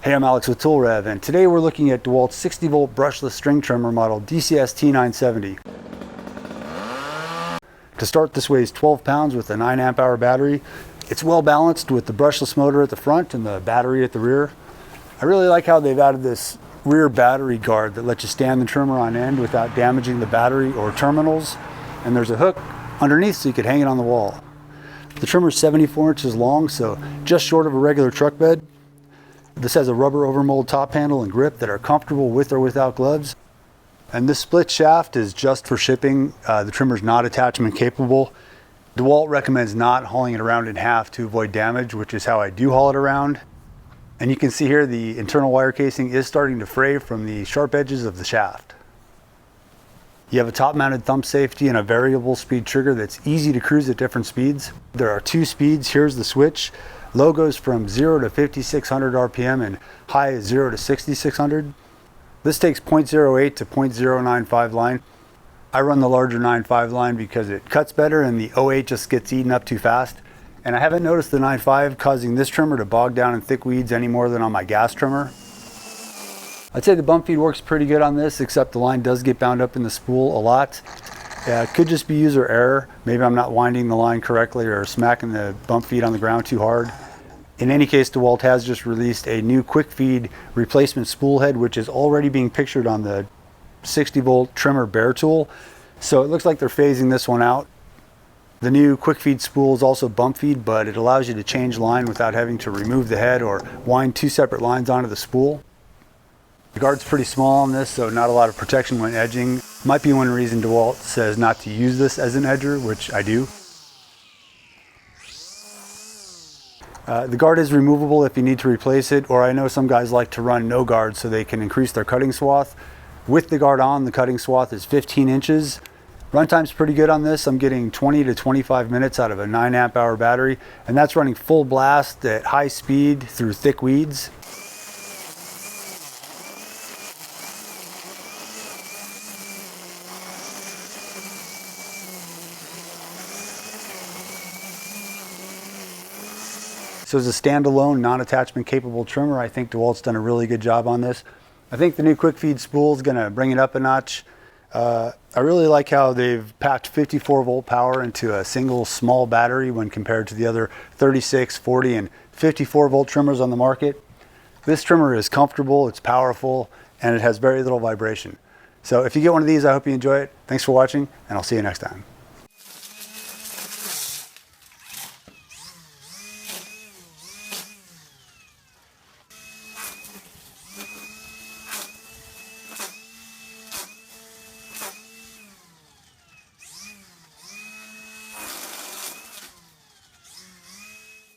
Hey, I'm Alex with ToolRev, and today we're looking at DeWalt's 60-volt brushless string trimmer model DCST970. To start, this weighs 12 pounds with a 9 amp hour battery. It's well balanced with the brushless motor at the front and the battery at the rear. I really like how they've added this rear battery guard that lets you stand the trimmer on end without damaging the battery or terminals. And there's a hook underneath so you could hang it on the wall. The trimmer is 74 inches long, so just short of a regular truck bed. This has a rubber overmold top handle and grip that are comfortable with or without gloves. And this split shaft is just for shipping. The trimmer is not attachment capable. DeWalt recommends not hauling it around in half to avoid damage, which is how I do haul it around. And you can see here the internal wire casing is starting to fray from the sharp edges of the shaft. You have a top-mounted thumb safety and a variable speed trigger that's easy to cruise at different speeds. There are 2 speeds. Here's the switch. Low goes from 0 to 5600 RPM and high is 0 to 6600. This takes 0.08 to 0.095 line. I run the larger 9.5 line because it cuts better and the 08 just gets eaten up too fast. And I haven't noticed the 9.5 causing this trimmer to bog down in thick weeds any more than on my gas trimmer. I'd say the bump feed works pretty good on this, except the line does get bound up in the spool a lot. It could just be user error. Maybe I'm not winding the line correctly or smacking the bump feed on the ground too hard. In any case, DeWalt has just released a new quick feed replacement spool head, which is already being pictured on the 60-volt trimmer bare tool. So it looks like they're phasing this one out. The new quick feed spool is also bump feed, but it allows you to change line without having to remove the head or wind 2 separate lines onto the spool. The guard's pretty small on this, so not a lot of protection when edging. Might be one reason DeWalt says not to use this as an edger, which I do. The guard is removable if you need to replace it, or I know some guys like to run no guard so they can increase their cutting swath. With the guard on, the cutting swath is 15 inches. Runtime's pretty good on this. I'm getting 20 to 25 minutes out of a 9 amp hour battery, and that's running full blast at high speed through thick weeds. So as a standalone, non-attachment capable trimmer, I think DeWalt's done a really good job on this. I think the new quick feed spool is going to bring it up a notch. I really like how they've packed 54 volt power into a single small battery when compared to the other 36, 40, and 54 volt trimmers on the market. This trimmer is comfortable, it's powerful, and it has very little vibration. So if you get one of these, I hope you enjoy it. Thanks for watching, and I'll see you next time.